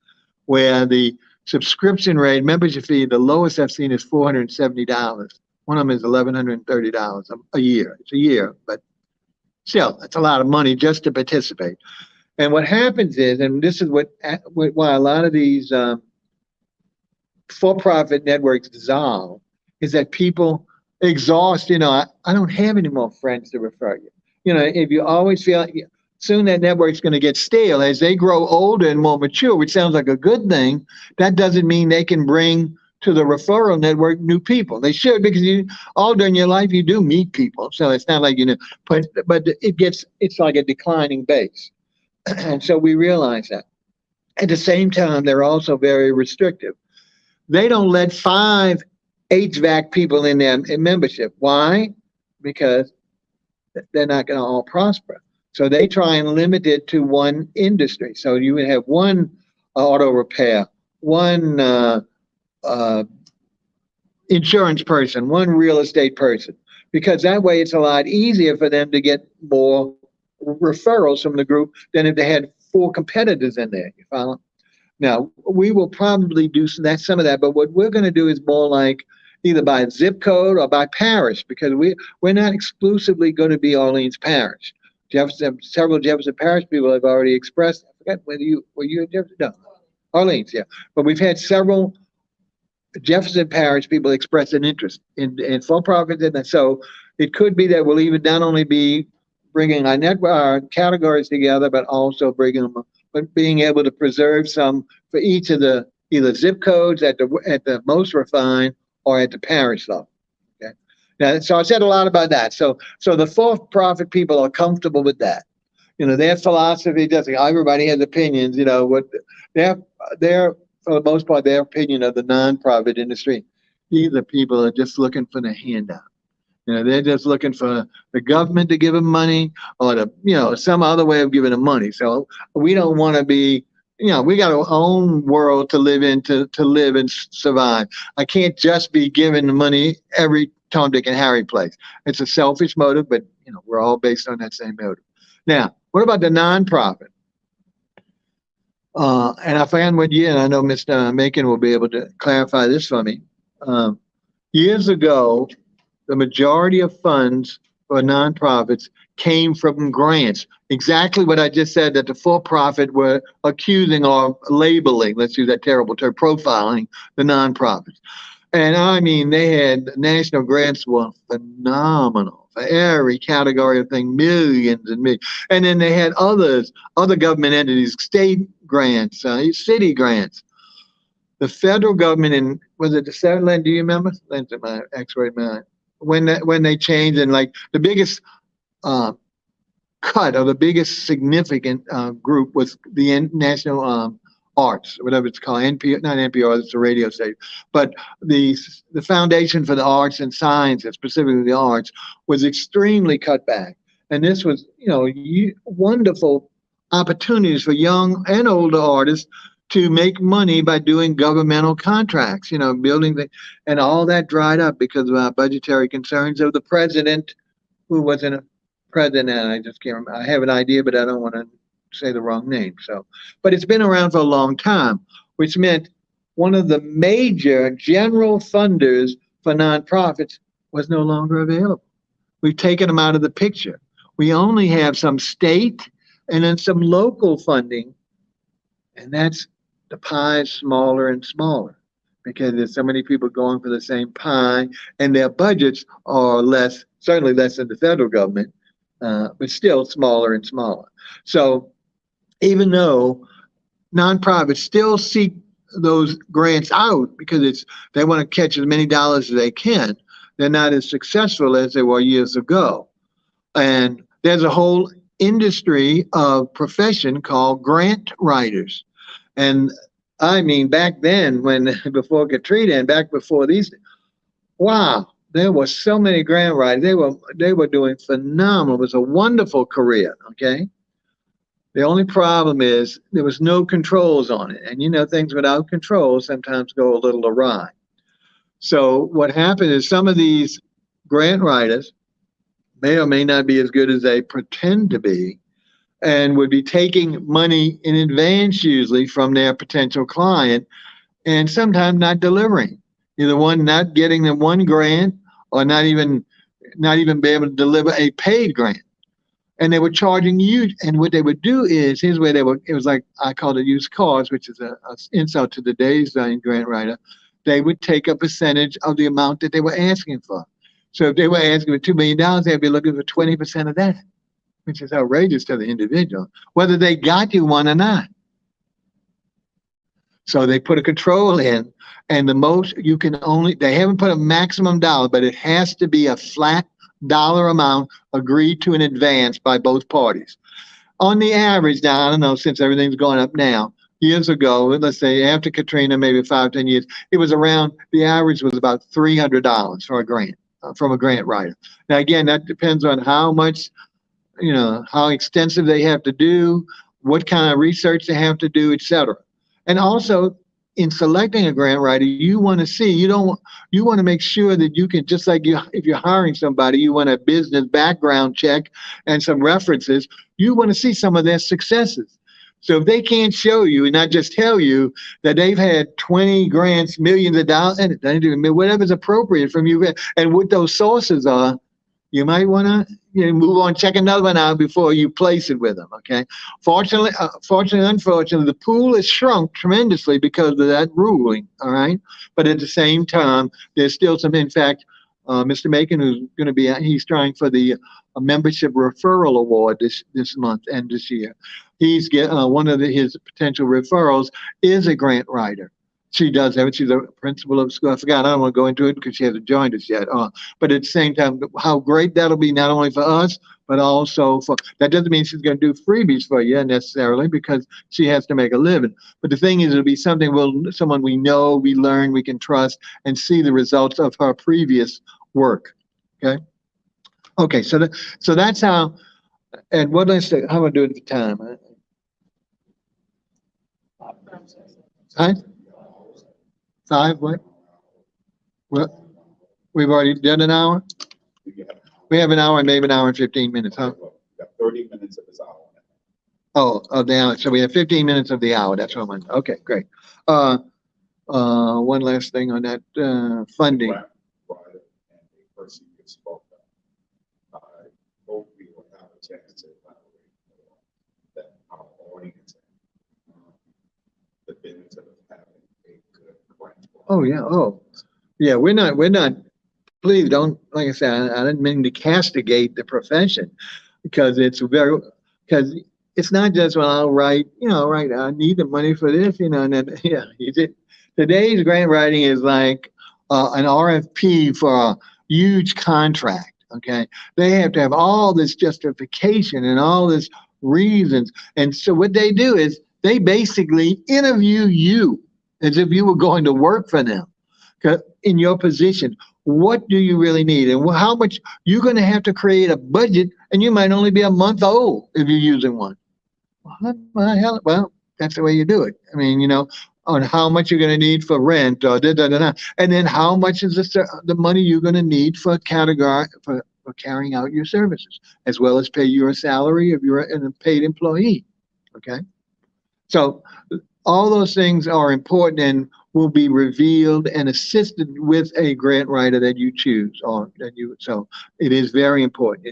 where the subscription rate, membership fee, the lowest I've seen is $470. One of them is $1,130 a year. It's a year, but still, it's a lot of money just to participate. And what happens is, and this is why a lot of these for-profit networks dissolve, is that people exhaust, I don't have any more friends to refer you. If you always feel like soon that network's going to get stale as they grow older and more mature, which sounds like a good thing, that doesn't mean they can bring to the referral network new people. They should, because all during your life you do meet people. So it's not like, but it's like a declining base. And so we realize that. At the same time, they're also very restrictive. They don't let 5 HVAC people in their membership. Why? Because they're not going to all prosper. So they try and limit it to one industry. So you would have one auto repair, one insurance person, one real estate person, because that way it's a lot easier for them to get more referrals from the group than if they had 4 competitors in there. You follow? Now, we will probably do some of that, but what we're going to do is more like either by zip code or by parish, because we're not exclusively going to be Orleans Parish. Several Jefferson Parish people have already expressed. I forgot whether were you in Jefferson? No, Orleans, yeah. But we've had several Jefferson Parish people express an interest in for-profit, and so it could be that we'll even not only be bringing our categories together, but also being able to preserve some for each of the either zip codes at the most refined or at the parish level. Okay. Now, so I said a lot about that. So the for-profit people are comfortable with that. Their philosophy doesn't. Everybody has opinions. What their for the most part, their opinion of the nonprofit industry. These people are just looking for the handout. They're just looking for the government to give them money or some other way of giving them money. So we don't want to be, we got our own world to live in to live and survive. I can't just be giving the money every Tom, Dick, and Harry place. It's a selfish motive, but we're all based on that same motive. Now, what about the nonprofit? And I found what and I know Mr. Macon will be able to clarify this for me. Years ago, the majority of funds for nonprofits came from grants. Exactly what I just said, that the for-profit were accusing or labeling, let's use that terrible term, profiling the nonprofits. And I mean, they had national grants were phenomenal for every category of thing, millions and millions. And then they had other government entities, state grants, city grants. The federal government was it the 7th, do you remember? That's my X-ray mind. When they changed, and like the biggest cut or the biggest significant group was the national arts, whatever it's called, not NPR, it's a radio station, but the Foundation for the Arts and Sciences, specifically the arts, was extremely cut back. And this was, wonderful opportunities for young and older artists to make money by doing governmental contracts, building and all that dried up because of our budgetary concerns of the president, who wasn't a president. I just can't remember. I have an idea, but I don't want to say the wrong name. But it's been around for a long time, which meant one of the major general funders for nonprofits was no longer available. We've taken them out of the picture. We only have some state and then some local funding, and that's the pie is smaller and smaller because there's so many people going for the same pie, and their budgets are certainly less than the federal government, but still smaller and smaller. So even though nonprofits still seek those grants out because they want to catch as many dollars as they can, they're not as successful as they were years ago. And there's a whole industry of profession called grant writers. And I mean, back then, when before Katrina and back before these, wow, there were so many grant writers. They were doing phenomenal. It was a wonderful career. Okay. The only problem is there was no controls on it, and things without control sometimes go a little awry. So what happened is some of these grant writers may or may not be as good as they pretend to be, and would be taking money in advance usually from their potential client and sometimes not delivering. Either one, not getting them one grant, or not even be able to deliver a paid grant. And they were charging you. And what they would do is, here's where it was like, I call it used cars, which is a insult to today's grant writer. They would take a percentage of the amount that they were asking for. So if they were asking for $2 million, they'd be looking for 20% of that, which is outrageous to the individual, whether they got you one or not. So they put a control in, and the most you can they haven't put a maximum dollar, but it has to be a flat dollar amount agreed to in advance by both parties. On the average, now, I don't know, since everything's going up now, years ago, let's say after Katrina, maybe 5-10 years, it was around, the average was about $300 for a grant, from a grant writer. Now, again, that depends on how much, how extensive they have to do, what kind of research they have to do, etc. And also, in selecting a grant writer, you want to make sure that you can, just like if you're hiring somebody, you want a business background check and some references. You want to see some of their successes. So if they can't show you and not just tell you that they've had 20 grants, millions of dollars, and whatever's appropriate from you, and what those sources are, you might want to move on, check another one out before you place it with them. Okay. Fortunately, unfortunately, the pool has shrunk tremendously because of that ruling. All right. But at the same time, there's still some. In fact, Mr. Macon, who's going to be, he's trying for the membership referral award this month and this year. He's one of his potential referrals is a grant writer. She does have it. She's a principal of school. I forgot. I don't want to go into it because she hasn't joined us yet. But at the same time, how great that'll be, not only for us, but also that doesn't mean she's going to do freebies for you necessarily, because she has to make a living. But the thing is, it'll be someone we know, we learn, we can trust, and see the results of her previous work. Okay. Okay. So that's how. And what let's say, how am I doing at the time? Huh? 5, what? Well, we've already done an hour? We have an hour and maybe an hour and 15 minutes, huh? We got 30 minutes of this hour. Oh, of the hour. So we have 15 minutes of the hour. That's what I'm on. Okay, great. One last thing on that funding. And the person you spoke of, I hope we will have a chance to elaborate that our audience, the benefit of having a good grant. Oh yeah. Oh yeah. We're not. Please don't. Like I said, I didn't mean to castigate the profession, because it's not just, well, I'll write. Right. I need the money for this. And then today's grant writing is like an RFP for a huge contract. Okay. They have to have all this justification and all this reasons, and so what they do is they basically interview you as if you were going to work for them in your position. What do you really need, and how much you're going to have to create a budget, and you might only be a month old if you're using one. Well, that's the way you do it. I mean, on how much you're going to need for rent, or and then how much is the money you're going to need for carrying out your services, as well as pay your salary if you're a paid employee. Okay. So all those things are important and will be revealed and assisted with a grant writer that you choose, so it is very important.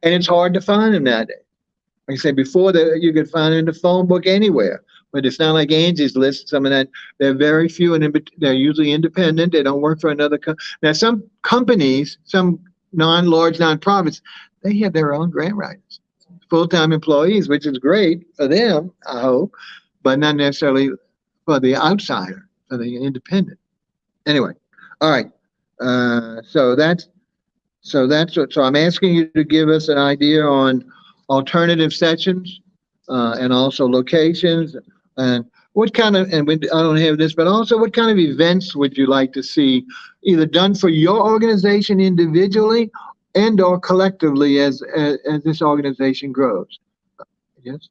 And it's hard to find them nowadays. Like I said before, you could find it in the phone book anywhere, but it's not like Angie's List. Some of that, they're very few, and they're usually independent. They don't work for another company. Now, some companies, some large nonprofits, they have their own grant writers, full-time employees, which is great for them, I hope, but not necessarily for the outsider, for the independent. Anyway, all right. So I'm asking you to give us an idea on alternative sessions, and also locations. And what kind of, and I don't have this, but also what kind of events would you like to see either done for your organization individually and or collectively as this organization grows? Yes,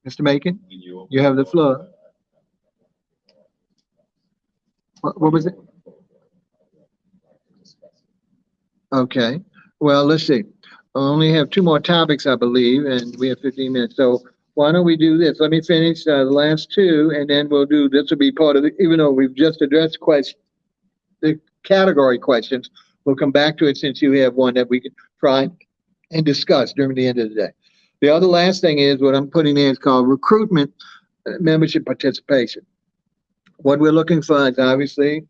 Mr. Macon, you have the floor. What was it? Okay. Well, let's see. I only have two more topics, I believe, and we have 15 minutes. So why don't we do this? Let me finish the last two, and then we'll do, this will be part of the, even though we've just addressed the category questions, we'll come back to it since you have one that we can try and discuss during the end of the day. The other last thing is what I'm putting there is called recruitment membership participation. What we're looking for is obviously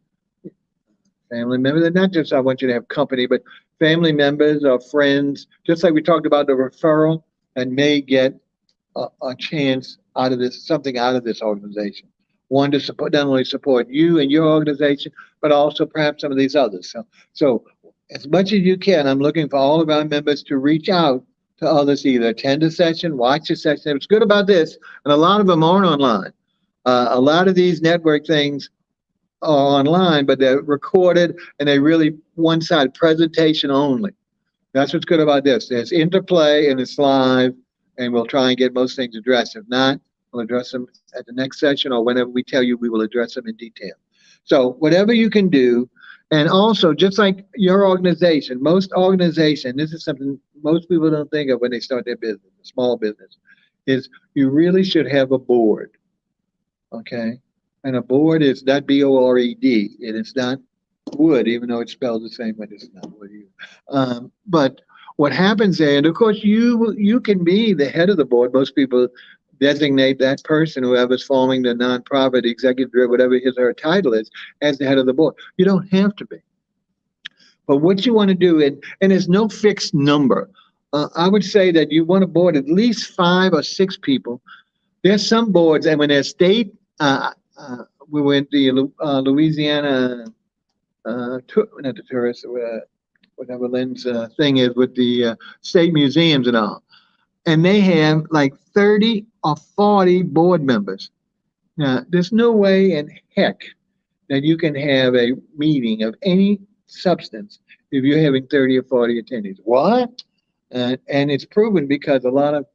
family members, and not just I want you to have company, but family members or friends, just like we talked about the referral, and may get a chance out of this, something out of this organization. One to support, not only support you and your organization, but also perhaps some of these others. So as much as you can, I'm looking for all of our members to reach out to others, either attend a session, watch a session. What's good about this, and a lot of them aren't online. A lot of these network things are online, but they're recorded and they really one-side presentation only. That's what's good about this. There's interplay and it's live, and we'll try and get most things addressed. If not, we'll address them at the next session or whenever we tell you we will address them in detail. So whatever you can do, and also just like your organization, most organization, this is something most people don't think of when they start their business, a small business, is you really should have a board, okay? And a board is not B-O-R-E-D, and it's not wood, even though it's spelled the same way. It's not wood either. But what happens there, and of course you can be the head of the board. Most people designate that person, whoever's forming the nonprofit, executive director, whatever his or her title is, as the head of the board. You don't have to be. But what you want to do, and there's no fixed number. I would say that you want to board at least 5 or 6 people. There's some boards, and when they're state, we went to Louisiana, not the tourist, whatever Lynn's thing is with the state museums and all. And they have like 30 or 40 board members. Now, there's no way in heck that you can have a meeting of any substance if you're having 30 or 40 attendees. What? And it's proven because a lot of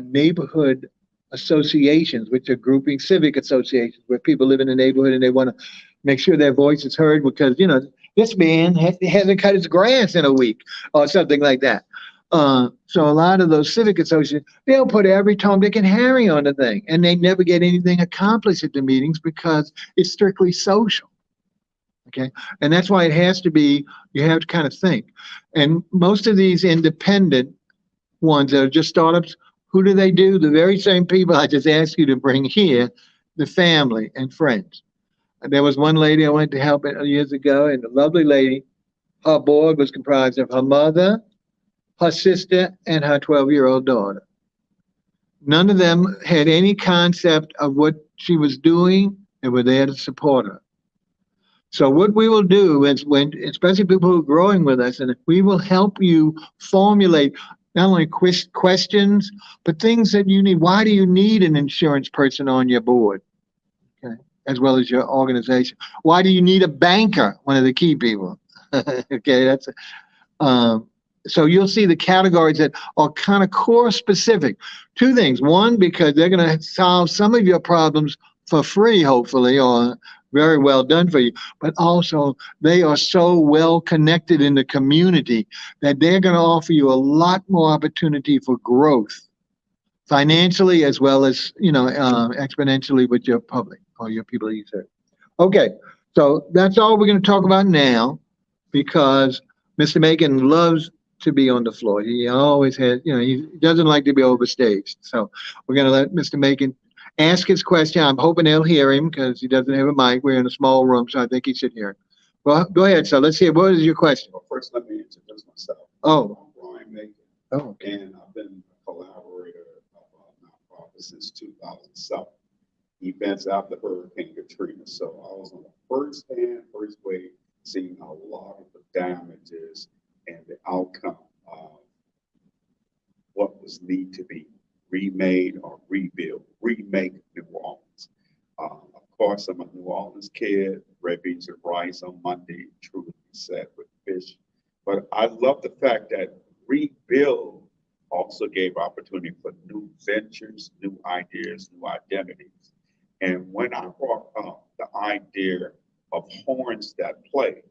neighborhood associations, which are grouping civic associations where people live in the neighborhood and they want to make sure their voice is heard because, you know, this man hasn't cut his grass in a week or something like that. So a lot of those civic associations, they'll put every Tom, Dick, and Harry on the thing, and they never get anything accomplished at the meetings because it's strictly social. Okay, and that's why it has to be, you have to kind of think. And most of these independent ones that are just startups, who do they do? The very same people I just asked you to bring here, the family and friends. And there was one lady I went to help years ago, and a lovely lady, her board was comprised of her mother, her sister, and her 12-year-old daughter. None of them had any concept of what she was doing and were there to support her. So what we will do is, when, especially people who are growing with us, and we will help you formulate not only questions, but things that you need. Why do you need an insurance person on your board? Okay, as well as your organization. Why do you need a banker? One of the key people. Okay, that's so you'll see the categories that are kind of core specific. 2 things. One, because they're going to solve some of your problems for free, hopefully, or very well done for you. But also, they are so well connected in the community that they're going to offer you a lot more opportunity for growth, financially as well as, you know, exponentially with your public or your people that you serve. Okay, so that's all we're going to talk about now, because Mr. Macon loves to be on the floor. He always has, you know, he doesn't like to be overstaged. So we're going to let Mr. Macon ask his question. I'm hoping they'll hear him because he doesn't have a mic. We're in a small room, so I think he should hear. Well, go ahead, sir. Let's hear. What is your question? Well, first, let me introduce myself. Oh. I'm Brian Macon. Oh, okay. And I've been a collaborator of nonprofit since 2007. Events after Hurricane Katrina. So I was on the first wave, seeing a lot of the damages and the outcome of what was need to be remade or rebuilt, remake New Orleans. mama's kid, red beans and rice on Monday, truly said, with fish. But I love the fact that Rebuild also gave opportunity for new ventures, new ideas, new identities. And when I brought up the idea of horns that play,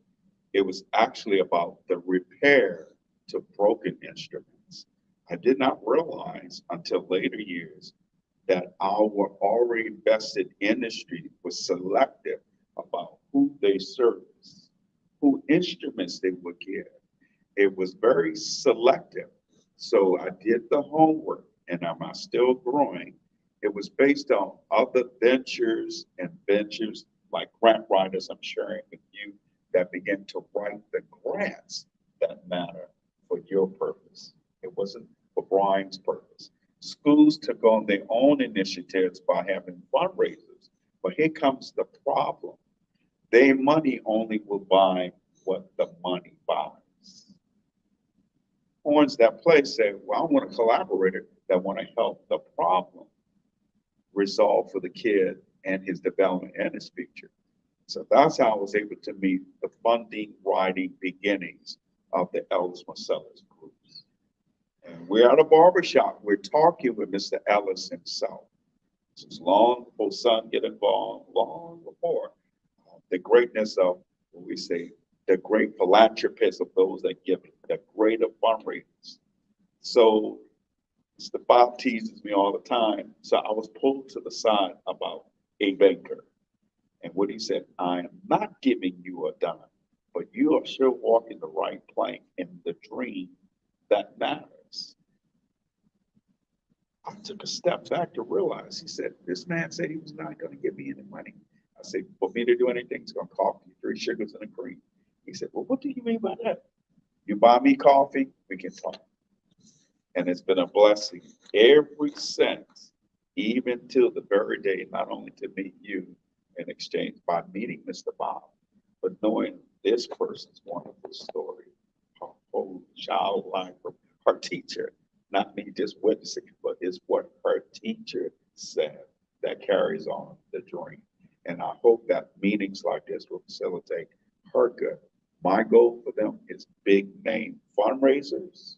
it was actually about the repair to broken instruments. I did not realize until later years that our already invested industry was selective about who they service, who instruments they would give. It was very selective. So I did the homework, and am I still growing? It was based on other ventures and ventures like grant writers I'm sharing with you that begin to write the grants that matter for your purpose. It wasn't for Brian's purpose. Schools took on their own initiatives by having fundraisers, but here comes the problem. Their money only will buy what the money buys. Horns that play say, well, I want a collaborator that want to help the problem resolve for the kid and his development and his future. So that's how I was able to meet the funding writing beginnings of the Ellis Marcellus groups. And we're at a barbershop. We're talking with Mr. Ellis himself. This is long before son get involved, long before the greatness of what we say, the great philanthropists of those that give the greater fundraisers. So Mr. Bob teases me all the time. So I was pulled to the side about a banker. And what he said, I am not giving you a dime, but you are sure walking the right plank in the dream that matters. I took a step back to realize, he said, this man said he was not going to give me any money. I said, for me to do anything, it's going to cost me 3 sugars and a cream. He said, well, what do you mean by that? You buy me coffee, we can talk. And it's been a blessing ever since, even till the very day, not only to meet you in exchange by meeting Mr. Bob, but knowing this person's wonderful story, her whole child life from her teacher, not me just witnessing, but it's what her teacher said that carries on the dream. And I hope that meetings like this will facilitate her good. My goal for them is big name fundraisers.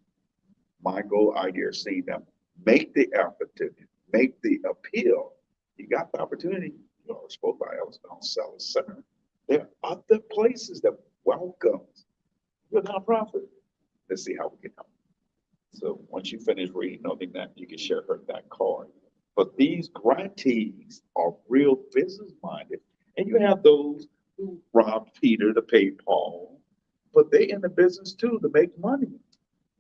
My goal idea is seeing them make the effort to make the appeal. You got the opportunity. You know, spoke by Ellis Marcellus Center. There are other places that welcome your nonprofit. Let's see how we can help. So once you finish reading, knowing that, you can share her that card. But these grantees are real business minded. And you have those who robbed Peter to pay Paul, but they in the business too to make money.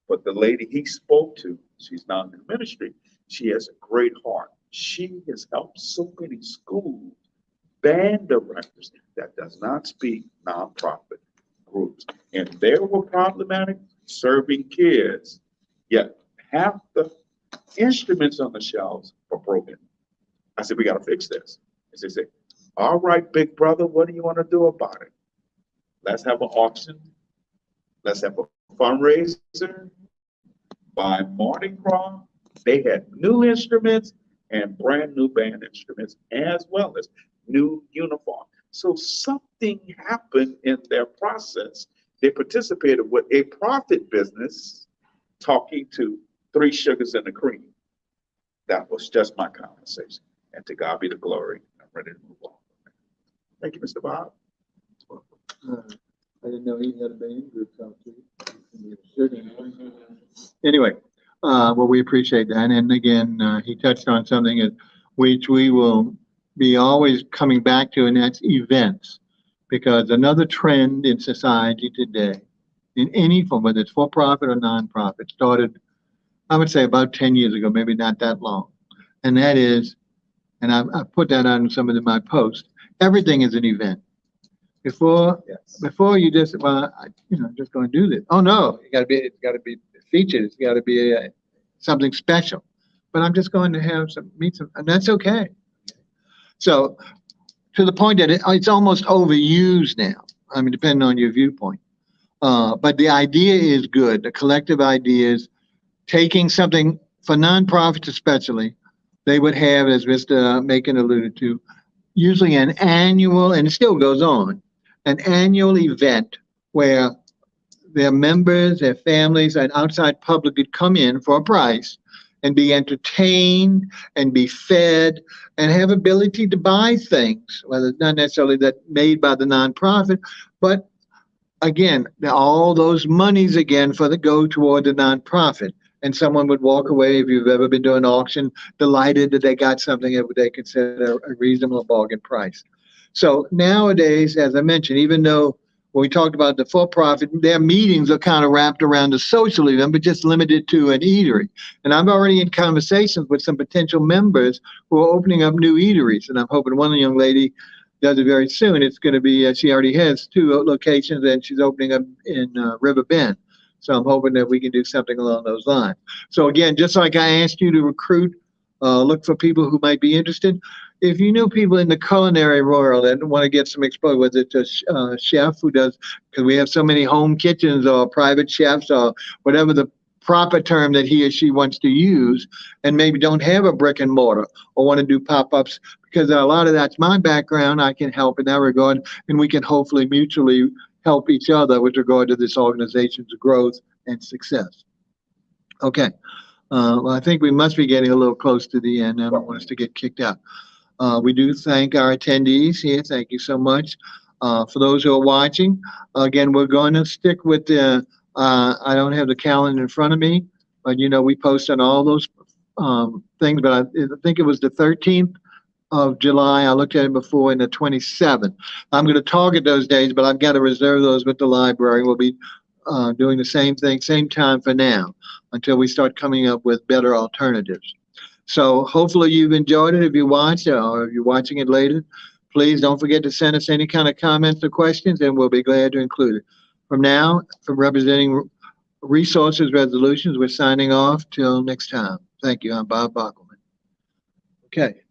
But the lady he spoke to, she's not in the ministry, she has a great heart. She has helped so many schools, band directors that does not speak nonprofit groups. And they were problematic serving kids, yet half the instruments on the shelves are broken. I said, we got to fix this. And they say, all right, big brother, what do you want to do about it? Let's have an auction. Let's have a fundraiser. By Mardi Gras, they had new instruments and brand new band instruments, as well as new uniform. So something happened in their process. They participated with a profit business talking to 3 sugars and a cream. That was just my conversation. And to God be the glory. I'm ready to move on. Thank you, Mr. Bob. I didn't know he had a band group out there. Anyway, well, we appreciate that. And again, he touched on something that which we will be always coming back to, and that's events. Because another trend in society today, in any form, whether it's for-profit or non-profit, started, I would say, about 10 years ago, maybe not that long. And that is, and I put that on some of my posts, everything is an event. Before you just, well, just going to do this. Oh no, it's got to be featured. It's got to be something special. But I'm just going to meet some, and that's okay. So to the point that it's almost overused now. I mean, depending on your viewpoint. But the idea is good. The collective idea is taking something for nonprofits especially. They would have, as Mr. Macon alluded to, usually an annual, and it still goes on, an annual event where their members, their families, and outside public could come in for a price and be entertained and be fed and have ability to buy things, whether it's not necessarily that made by the nonprofit, but again, all those monies again for the go toward the nonprofit. And someone would walk away, if you've ever been to an auction, delighted that they got something that they consider a reasonable bargain price. So nowadays, as I mentioned, even though when we talked about the for-profit, their meetings are kind of wrapped around the social event, but just limited to an eatery. And I'm already in conversations with some potential members who are opening up new eateries. And I'm hoping one young lady does it very soon. It's going to be, she already has 2 locations, and she's opening up in River Bend. So I'm hoping that we can do something along those lines. So again, just like I asked you to recruit, look for people who might be interested. If you know people in the culinary world that want to get some exposure, whether it's a chef who does, because we have so many home kitchens or private chefs or whatever the proper term that he or she wants to use, and maybe don't have a brick and mortar or want to do pop-ups, because a lot of that's my background. I can help in that regard, and we can hopefully mutually help each other with regard to this organization's growth and success. Okay. Well, I think we must be getting a little close to the end. I don't want us to get kicked out. We do thank our attendees here. Thank you so much. For those who are watching, again, we're going to stick with the, I don't have the calendar in front of me, but we post on all those things, but I think it was the 13th of July. I looked at it before, and the 27th. I'm going to target those days, but I've got to reserve those with the library. We'll be doing the same thing, same time for now, until we start coming up with better alternatives. So hopefully you've enjoyed it. If you watched or if you're watching it later, please don't forget to send us any kind of comments or questions, and we'll be glad to include it. From now, from representing Resources Resolutions, we're signing off till next time. Thank you. I'm Bob Bockelman. Okay.